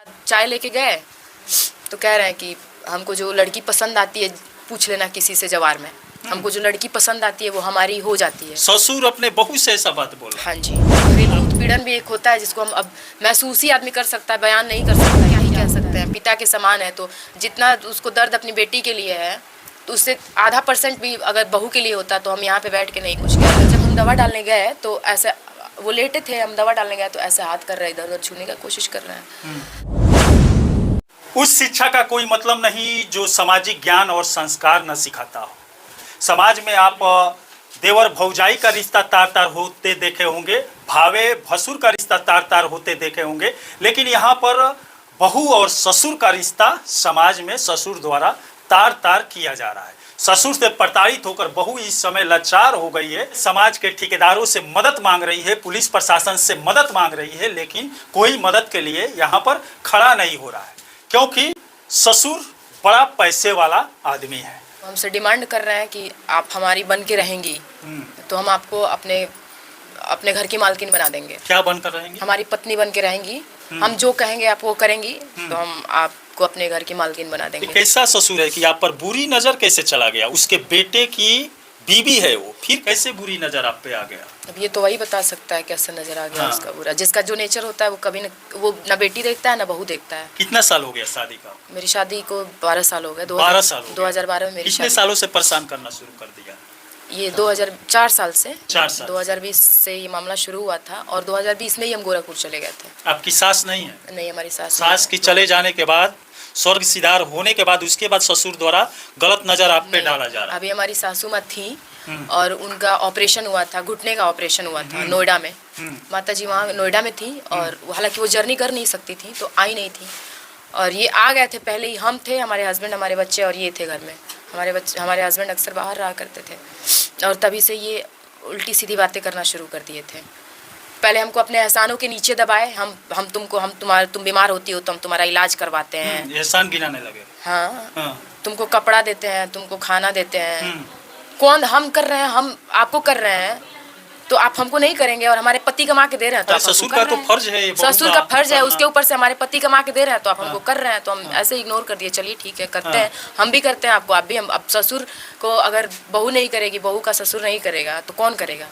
चाय लेके गए तो कह रहे हैं कि हमको जो लड़की पसंद आती है पूछ लेना किसी से जवार में, हमको जो लड़की पसंद आती है वो हमारी हो जाती है। ससुर अपने बहू से ऐसा बात बोला? हाँ जी, घरेलू उत्पीड़न भी एक होता है जिसको हम अब महसूस ही आदमी कर सकता है, बयान नहीं कर सकता, क्या ही कह सकते हैं। पिता के समान है तो जितना उसको दर्द अपनी बेटी के लिए है तो उससे आधा % भी अगर बहू के लिए होता तो हम यहाँ पे बैठ के नहीं कुछ कहते। जब हम दवा डालने गए तो ऐसे वो लेटे थे, हम दवा डालने गए तो ऐसे हाथ कर रहे हैं, इधर उधर छूने का कोशिश कर रहे हैं। उस शिक्षा का कोई मतलब नहीं जो सामाजिक ज्ञान और संस्कार न सिखाता हो। समाज में आप देवर भौजाई का रिश्ता तार तार होते देखे होंगे, भावे भसुर का रिश्ता तार तार होते देखे होंगे, लेकिन यहाँ पर बहू और ससुर का रिश्ता समाज में ससुर द्वारा तार तार किया जा रहा है। ससुर से प्रताड़ित होकर बहू इस समय लाचार हो गई है, समाज के ठेकेदारों से मदद मांग रही है, पुलिस प्रशासन से मदद मांग रही है, लेकिन कोई मदद के लिए यहाँ पर खड़ा नहीं हो रहा है क्योंकि ससुर बड़ा पैसे वाला आदमी है। हमसे डिमांड कर रहे हैं कि आप हमारी बन के रहेंगी तो हम आपको अपने घर की मालकिन बना देंगे। क्या बनकर रहेंगी? हमारी पत्नी बन के रहेंगी, हम जो कहेंगे आप वो करेंगी तो हम आपको अपने घर की मालकिन बना देंगे। कैसा ससुर है कि आप पर बुरी नजर कैसे चला गया? उसके बेटे की बीवी है वो, फिर कैसे बुरी नजर आप पे आ गया? अब ये तो वही बता सकता है कैसे नजर आ गया। उसका बुरा, जिसका जो नेचर होता है वो कभी वो ना बेटी देखता है ना बहू देखता है। कितना साल हो गया शादी का? मेरी शादी को 12 साल हो गए। 12 साल हो गए। 2012 में मेरी कितने सालों से परेशान करना शुरू कर दिया? ये 2004 साल से। 4 साल। 2020 से ये मामला शुरू हुआ था और 2020 में ही हम गोरखपुर चले गए थे। आपकी सास नहीं है? नहीं, हमारी सास की चले जाने के बाद, स्वर्ग सिधार होने के बाद, उसके बाद ससुर द्वारा गलत नजर आप पे डाला जा रहा है। अभी हमारी सासू माँ थी और उनका ऑपरेशन हुआ था, घुटने का ऑपरेशन हुआ था नोएडा में। माता जी वहाँ नोएडा में थी और हालांकि वो जर्नी कर नहीं सकती थी तो आई नहीं थी और ये आ गए थे। पहले ही हम थे, हमारे हस्बैंड, हमारे बच्चे और ये थे घर में। हमारे हस्बैंड अक्सर बाहर रहा करते थे और तभी से ये उल्टी सीधी बातें करना शुरू कर दिए थे। पहले हमको अपने एहसानों के नीचे दबाए, तुम बीमार होती हो तो हम तुम्हारा इलाज करवाते हैं। एहसान गिनाने लगे। हाँ, तुमको कपड़ा देते हैं, तुमको खाना देते हैं। कौन हम कर रहे हैं? हम आपको कर रहे हैं तो आप हमको नहीं करेंगे और हमारे पति कमा के दे रहे हैं तो ससुर का तो फर्ज है, ससुर का फर्ज है, उसके ऊपर से हमारे पति कमा के दे रहे हैं तो आप हमको कर रहे हैं तो हम ऐसे इग्नोर कर दिए। चलिए ठीक है, करते हैं, हम भी करते हैं आपको, आप भी। हम अब ससुर को अगर बहू नहीं करेगी, बहू का ससुर नहीं करेगा तो कौन करेगा?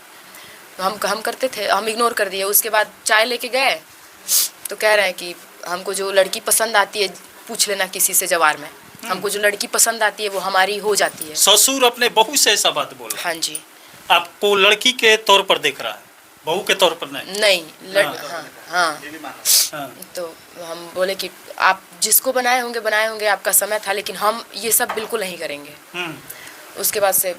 तो हम करते थे, हम इग्नोर कर दिए। उसके बाद चाय लेके गए तो कह रहे हैं कि हमको जो लड़की पसंद आती है पूछ लेना किसी से जवार में, हमको जो लड़की पसंद आती है वो हमारी हो जाती है। ससुर अपने बहू से ऐसा बात बोला? हाँ जी। आपको लड़की के तौर पर देख रहा है, बहू के तौर पर नहीं? हाँ। तो हम बोले कि आप जिसको बनाए होंगे, आपका समय था, लेकिन हम ये सब बिल्कुल नहीं करेंगे। उसके बाद से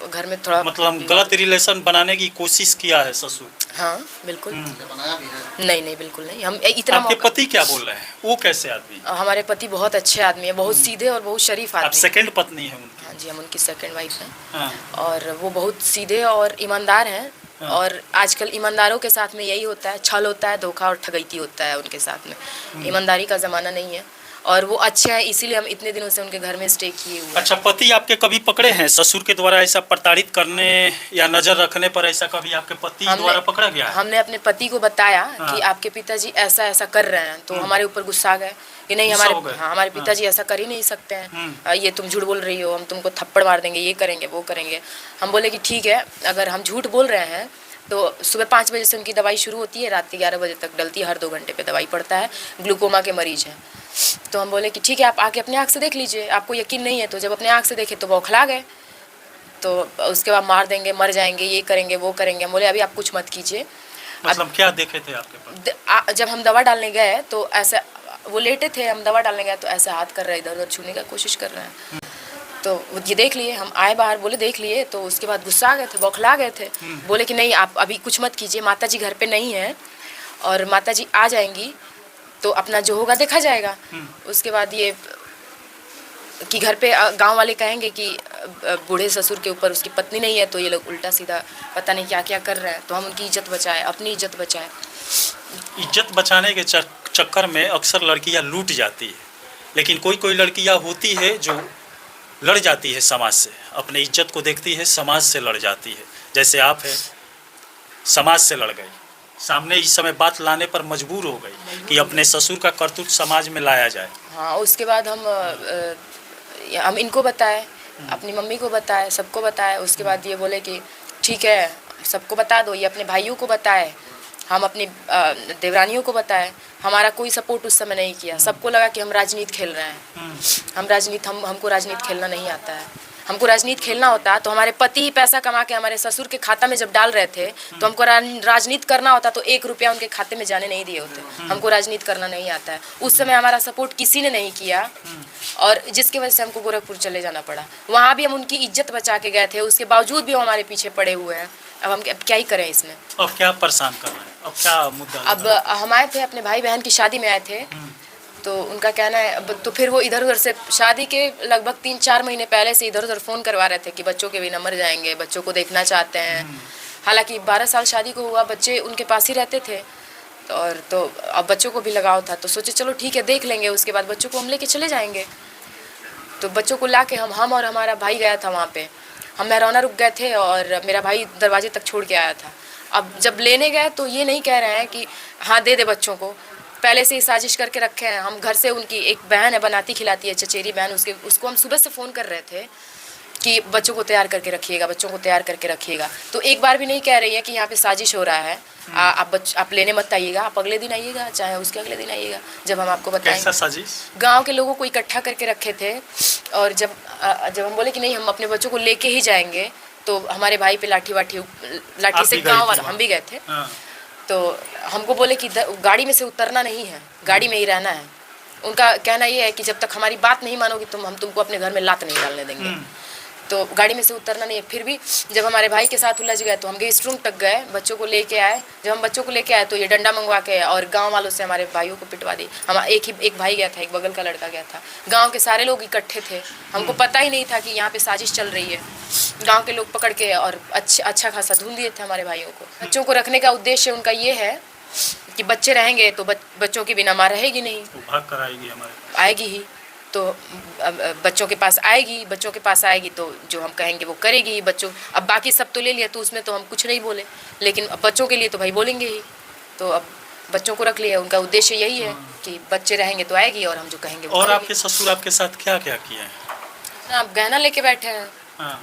घर में थोड़ा मतलब गलत रिलेशन बनाने की कोशिश किया है ससुर? हाँ बिल्कुल। बनाया भी है? नहीं बिल्कुल नहीं। हम इतना आपके पति क्या बोल रहे हैं? वो कैसे आदमी? हमारे पति बहुत अच्छे आदमी है, बहुत सीधे और बहुत शरीफ आदमी। आप सेकंड पत्नी है उनकी? हाँ जी, हम उनकी सेकंड वाइफ हैं। और वो बहुत सीधे और ईमानदार हैं। और आजकल ईमानदारों के साथ में यही होता है, छल होता है, धोखा और ठगैती होता है उनके साथ में। ईमानदारी का ज़माना नहीं है और वो अच्छे हैं, इसीलिए हम इतने दिनों से उनके घर में स्टे किए हुए। अच्छा, पति आपके कभी पकड़े हैं ससुर के द्वारा ऐसा प्रताड़ित करने या नजर रखने पर? ऐसा कभी आपके पति द्वारा पकड़ा गया है? हमने अपने पति को बताया कि आपके पिताजी ऐसा ऐसा कर रहे हैं तो हमारे ऊपर गुस्सा आ गए कि नहीं, हमारे पिताजी ऐसा कर ही नहीं सकते हैं, ये तुम झूठ बोल रही हो, हम तुमको थप्पड़ मार देंगे, ये करेंगे वो करेंगे। हम बोले कि ठीक है, अगर हम झूठ बोल रहे हैं तो सुबह 5 बजे से उनकी दवाई शुरू होती है, रात के 11 बजे तक डलती है, हर 2 घंटे पे दवाई पड़ता है, ग्लूकोमा के मरीज हैं। तो हम बोले कि ठीक है, आप आके अपने आँख से देख लीजिए, आपको यकीन नहीं है तो जब अपने आँख से देखे तो बौखला गए, तो उसके बाद मार देंगे, मर जाएंगे, ये करेंगे वो करेंगे। हम बोले अभी आप कुछ मत कीजिए। मतलब क्या देखे थे आपके पास? जब हम दवा डालने गए तो ऐसे वो लेटे थे, हम दवा डालने गए तो ऐसे हाथ कर रहे हैं, इधर उधर छूने का कोशिश कर रहे हैं। तो ये देख लिए, हम आए बाहर, बोले देख लिए, तो उसके बाद गुस्सा आ गए थे, बौखला गए थे। बोले कि नहीं, आप अभी कुछ मत कीजिए, माता जी घर पे नहीं है और माता जी आ जाएंगी तो अपना जो होगा देखा जाएगा। उसके बाद ये कि घर पे गांव वाले कहेंगे कि बूढ़े ससुर के ऊपर उसकी पत्नी नहीं है तो ये लोग उल्टा सीधा पता नहीं क्या क्या कर रहे हैं, तो हम उनकी इज्जत बचाए, अपनी इज्जत बचाए। इज्जत बचाने के चक्कर में अक्सर लड़कियां लूट जाती है, लेकिन कोई कोई लड़कियां होती है जो लड़ जाती है समाज से, अपने इज्जत को देखती है, समाज से लड़ जाती है। जैसे आप हैं, समाज से लड़ गई, सामने इस समय बात लाने पर मजबूर हो गई कि अपने ससुर का करतूत समाज में लाया जाए। हाँ, उसके बाद हम इनको बताए, अपनी मम्मी को बताए, सबको बताए। उसके बाद ये बोले कि ठीक है, सबको बता दो। ये अपने भाइयों को बताए, हम अपनी देवरानियों को बताए। हमारा कोई सपोर्ट उस समय नहीं किया। सबको लगा कि हम राजनीति खेल रहे हैं। हमको राजनीति खेलना नहीं आता है। हमको राजनीति खेलना होता तो हमारे पति ही पैसा कमा के हमारे ससुर के खाता में जब डाल रहे थे तो हमको राजनीति करना होता तो 1 रुपया उनके खाते में जाने नहीं दिए होते। हमको राजनीति करना नहीं आता है। उस समय हमारा सपोर्ट किसी ने नहीं किया और जिसकी वजह से हमको गोरखपुर चले जाना पड़ा। वहाँ भी हम उनकी इज्जत बचा के गए थे, उसके बावजूद भी वो हमारे पीछे पड़े हुए हैं। अब क्या ही करें इसमें। अब क्या परेशान कर रहे हैं? अब क्या मुद्दा? अब हम आए थे अपने भाई बहन की शादी में आए थे, तो उनका कहना है अब तो फिर वो इधर उधर से शादी के लगभग 3-4 महीने पहले से इधर उधर फ़ोन करवा रहे थे कि बच्चों के भी नंबर जाएंगे, बच्चों को देखना चाहते हैं। हालांकि 12 साल शादी को हुआ, बच्चे उनके पास ही रहते थे तो अब बच्चों को भी लगाव था, तो सोचे चलो ठीक है देख लेंगे, उसके बाद बच्चों को हम लेके चले जाएंगे। तो बच्चों को ला के हम और हमारा भाई गया था वहाँ पे। हम मेहरौना रुक गए थे और मेरा भाई दरवाजे तक छोड़ के आया था। अब जब लेने गए तो ये नहीं कह रहे हैं कि हाँ दे दे बच्चों को, पहले से ही साजिश करके रखे हैं। हम घर से, उनकी एक बहन है बनाती खिलाती है, चचेरी बहन, उसको हम सुबह से फ़ोन कर रहे थे कि बच्चों को तैयार करके रखिएगा, बच्चों को तैयार करके रखिएगा। तो एक बार भी नहीं कह रही है कि यहाँ पे साजिश हो रहा है, आप लेने मत आइएगा, आप अगले दिन आइएगा, चाहे उसके अगले दिन आइएगा, जब हम आपको बताएंगे। कैसा साजिश? गाँव के लोगों को इकट्ठा करके रखे थे और जब हम बोले कि नहीं हम अपने बच्चों को लेके ही जाएंगे तो हमारे भाई पे लाठी से गाँव वाला, हम भी गए थे। तो हमको बोले कि गाड़ी में से उतरना नहीं है, गाड़ी में ही रहना है। उनका कहना ये है कि जब तक हमारी बात नहीं मानोगे हम तुमको अपने घर में लात नहीं डालने देंगे। तो गाड़ी में से उतरना नहीं है। फिर भी जब हमारे भाई के साथ उलझ गए तो हम गेस्ट रूम तक गए, बच्चों को लेके आए। जब हम बच्चों को लेके आए तो ये डंडा मंगवा के और गांव वालों से हमारे भाइयों को पिटवा दी। हम एक भाई गया था, एक बगल का लड़का गया था। गांव के सारे लोग इकट्ठे थे, हमको पता ही नहीं था कि यहाँ पे साजिश चल रही है। गांव के लोग पकड़ के और अच्छा खासा धूल दिए थे हमारे भाइयों को। बच्चों को रखने का उद्देश्य उनका ये है कि बच्चे रहेंगे तो बच्चों की बिना माँ रहेगी नहीं, भाग कर आएगी हमारे, आएगी ही। तो बच्चों के पास आएगी तो जो हम कहेंगे वो करेगी बच्चों। अब बाकी सब तो ले लिया तो उसमें तो हम कुछ नहीं बोले, लेकिन बच्चों के लिए तो भाई बोलेंगे ही। तो अब बच्चों को रख लिया, उनका उद्देश्य यही है कि बच्चे रहेंगे तो आएगी और हम जो कहेंगे वो और करेगी। आपके ससुर आपके साथ क्या क्या किए हैं? आप गहना लेके बैठे हैं,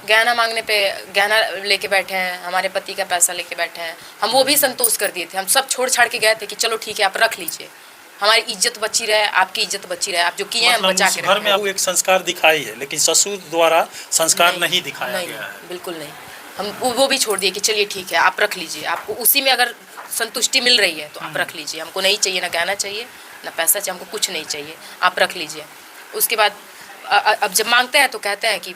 गहना मांगने पे गहना लेके बैठे हैं, हमारे पति का पैसा लेके बैठे हैं। हम वो भी संतोष कर दिए थे, हम सब छोड़ छाड़ के गए थे कि चलो ठीक है आप रख लीजिए, हमारी इज्जत बची रहे, आपकी इज्जत बची रहे, आप जो किए हैं हम बचा के रखें। घर में एक संस्कार दिखाई है लेकिन ससुर द्वारा संस्कार नहीं दिखाया गया है। बिल्कुल नहीं, हम वो भी छोड़ दिए कि चलिए ठीक है आप रख लीजिए, आपको उसी में अगर संतुष्टि मिल रही है तो आप रख लीजिए, हमको नहीं चाहिए, ना गहना चाहिए ना पैसा चाहिए, हमको कुछ नहीं चाहिए, आप रख लीजिए। उसके बाद अब जब मांगते हैं तो कहते हैं कि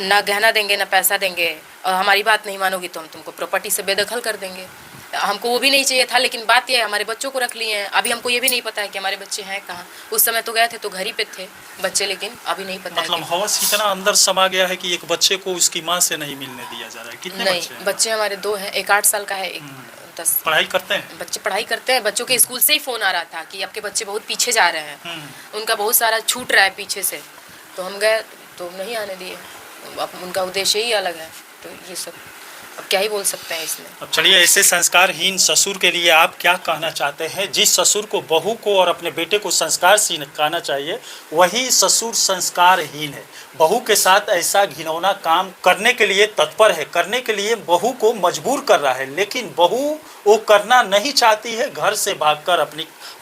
ना गहना देंगे ना पैसा देंगे और हमारी बात नहीं मानोगी तो हम तुमको प्रॉपर्टी से बेदखल कर देंगे। हमको वो भी नहीं चाहिए था, लेकिन बात ये है हमारे बच्चों को रख लिए हैं। अभी हमको ये भी नहीं पता है कि हमारे बच्चे हैं कहाँ। उस समय तो गए थे तो घर ही पे थे बच्चे, लेकिन अभी नहीं पता मतलब हवस इतना अंदर समा गया है कि एक बच्चे को उसकी माँ से नहीं मिलने दिया जा रहा है। कितने नहीं, बच्चे हमारे 2 हैं, एक 8 साल का है, एक 10। पढ़ाई करते हैं बच्चे? पढ़ाई करते हैं। बच्चों के स्कूल से ही फ़ोन आ रहा था कि आपके बच्चे बहुत पीछे जा रहे हैं, उनका बहुत सारा छूट रहा है पीछे से। तो हम गए तो नहीं आने दिए, अब उनका उद्देश्य ही अलग है। तो ये सब अब क्या ही बोल सकते हैं इसमें। अब चलिए, ऐसे संस्कारहीन ससुर के लिए आप क्या कहना चाहते हैं? जिस ससुर को बहू को और अपने बेटे को संस्कार सिखाना चाहिए वही ससुर संस्कारहीन है। बहू के साथ ऐसा घिनौना काम करने के लिए तत्पर है, करने के लिए बहू को मजबूर कर रहा है, लेकिन बहू वो करना नहीं चाहती है। घर से भागकर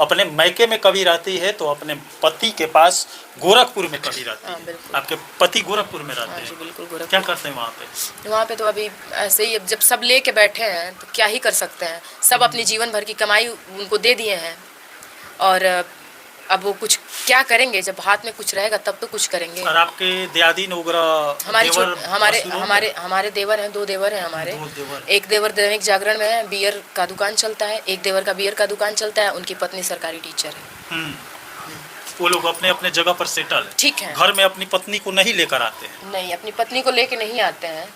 अपने मैके में कभी रहती है तो अपने पति के पास गोरखपुर में कभी रहती है। आपके पति गोरखपुर में रहते हैं? बिल्कुल गोरखपुर। क्या करते हैं वहाँ पे? वहाँ पे तो अभी ऐसे ही, जब सब लेके बैठे हैं तो क्या ही कर सकते हैं। सब अपनी जीवन भर की कमाई उनको दे दिए हैं और अब वो कुछ क्या करेंगे, जब हाथ में कुछ रहेगा तब तो कुछ करेंगे। और आपके दयादीन हमारे देवर हैं, 2 देवर हैं हमारे। एक देवर दैनिक जागरण में है, बियर का दुकान चलता है, एक देवर का बियर का दुकान चलता है, उनकी पत्नी सरकारी टीचर है। वो लोग अपने अपने जगह पर सेटल है, ठीक है। घर में अपनी पत्नी को नहीं लेकर आते हैं? नहीं, अपनी पत्नी को लेके नहीं आते हैं।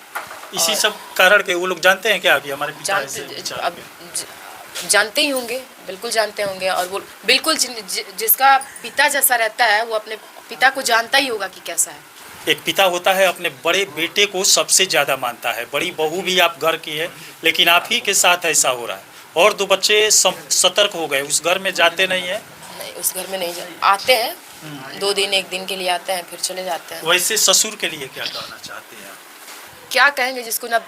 इसी सब कारण के वो लोग जानते हैं क्या कि हमारे पिता अब जानते ही होंगे, बिल्कुल जानते होंगे। और वो बिल्कुल जिसका पिता जैसा रहता है वो अपने पिता को जानता ही होगा कि कैसा है। एक पिता होता है अपने बड़े बेटे को सबसे ज़्यादा मानता है। बड़ी बहू भी आप घर की है, लेकिन आप ही के साथ ऐसा हो रहा है। और 2 बच्चे सतर्क हो गए, उस घर में जाते नहीं है? नहीं, उस घर में नहीं आते हैं, 2 दिन 1 दिन के लिए आते हैं, फिर चले जाते हैं। वैसे ससुर के लिए क्या कहना चाहते हैं? क्या कहेंगे, जिसको ना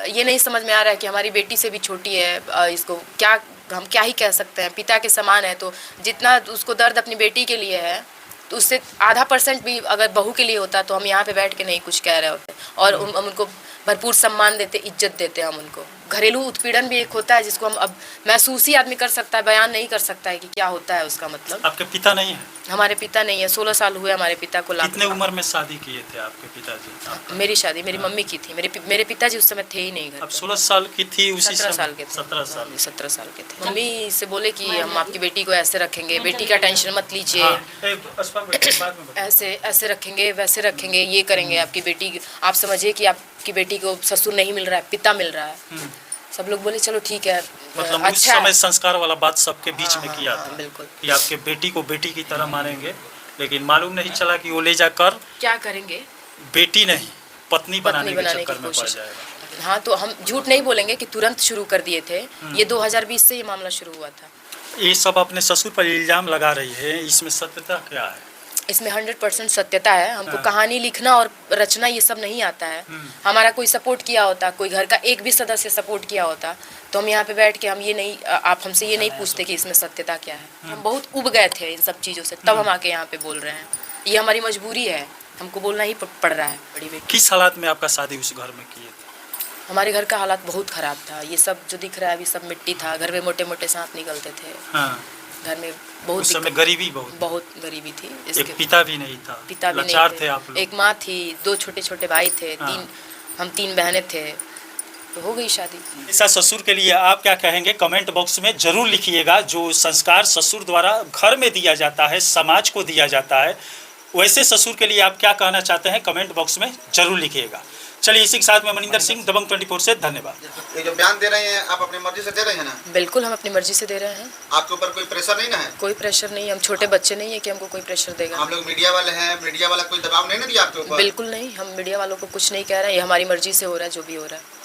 ये नहीं समझ में आ रहा है कि हमारी बेटी से भी छोटी है, इसको क्या हम क्या ही कह सकते हैं। पिता के समान है, तो जितना उसको दर्द अपनी बेटी के लिए है, तो उससे आधा % भी अगर बहू के लिए होता तो हम यहाँ पे बैठ के नहीं कुछ कह रहे होते। और हम उनको भरपूर सम्मान देते, इज्जत देते हैं हम उनको। घरेलू उत्पीड़न भी एक होता है जिसको हम अब महसूस ही आदमी कर सकता है, बयान नहीं कर सकता है कि क्या होता है उसका मतलब। आपके पिता नहीं है? हमारे पिता नहीं है, 16 साल हुए हमारे पिता को। कितने उम्र में शादी किए थे आपके पिताजी? मेरी शादी मेरी मम्मी की थी, मेरे पिताजी उस समय थे ही नहीं घर। अब 16 साल की थी, उसी 17 साल के थे। 17 साल के थे। मम्मी से बोले कि हम आपकी बेटी को ऐसे रखेंगे, बेटी का टेंशन मत लीजिए, ऐसे ऐसे रखेंगे, वैसे रखेंगे, ये करेंगे आपकी बेटी। आप समझिए कि आपकी बेटी को ससुर नहीं मिल रहा है, पिता मिल रहा है। सब लोग बोले चलो ठीक है, मतलब अच्छा उस समय संस्कार वाला बात सबके बीच में किया था, बिल्कुल, कि आपके बेटी को बेटी की तरह मानेंगे। लेकिन मालूम नहीं चला कि वो ले जाकर क्या करेंगे, बेटी नहीं पत्नी बनाने के चक्कर में पड़ जाएगा। हाँ, तो हम झूठ नहीं बोलेंगे कि तुरंत शुरू कर दिए थे। ये 2020 से ये मामला शुरू हुआ था। ये सब अपने ससुर पर इल्जाम लगा रही है, इसमें सत्यता क्या है? इसमें 100% सत्यता है। हमको कहानी लिखना और रचना ये सब नहीं आता है। हमारा कोई सपोर्ट किया होता, कोई घर का एक भी सदस्य सपोर्ट किया होता, तो हम यहाँ पे बैठ के हम ये नहीं, आप हमसे ये नहीं पूछते कि इसमें सत्यता क्या है। हम बहुत उब गए थे इन सब चीज़ों से, तब हम आके यहाँ पे बोल रहे हैं। ये हमारी मजबूरी है, हमको बोलना ही पड़ रहा है। बड़ी बेटी, किस हालात में आपका शादी उस घर में किए थे? हमारे घर का हालात बहुत ख़राब था। ये सब जो दिख रहा है अभी सब मिट्टी था। घर में मोटे मोटे सांप निकलते थे। हाँ। घर में बहुत उस समय गरीबी बहुत गरीबी थी। एक पिता भी नहीं था, पिता भी लाचार नहीं थे आप लोग। एक माँ थी, 2 छोटे छोटे भाई थे, हाँ। हम 3 बहनें थे, तो हो गई शादी। ऐसा ससुर के लिए आप क्या कहेंगे, कमेंट बॉक्स में जरूर लिखिएगा। जो संस्कार ससुर द्वारा घर में दिया जाता है, समाज को दिया जाता है, वैसे ससुर के लिए आप क्या कहना चाहते हैं, कमेंट बॉक्स में जरूर लिखिएगा। चलिए, इसी के साथ में मनिंदर सिंह, दबंग 24 से धन्यवाद। ये जो बयान दे रहे हैं आप अपनी मर्जी से दे रहे हैं ना? बिल्कुल, हम अपनी मर्जी से दे रहे हैं। आपके ऊपर कोई प्रेशर नहीं ना है? कोई प्रेशर नहीं, हम छोटे बच्चे नहीं है कि हमको कोई प्रेशर देगा। हम लोग मीडिया वाले हैं, मीडिया वाला कोई दबाव नहीं ना दिया आपके ऊपर? बिल्कुल नहीं, हम मीडिया वालों को कुछ नहीं कह रहे हैं। ये हमारी मर्जी से हो रहा है जो भी हो रहा है।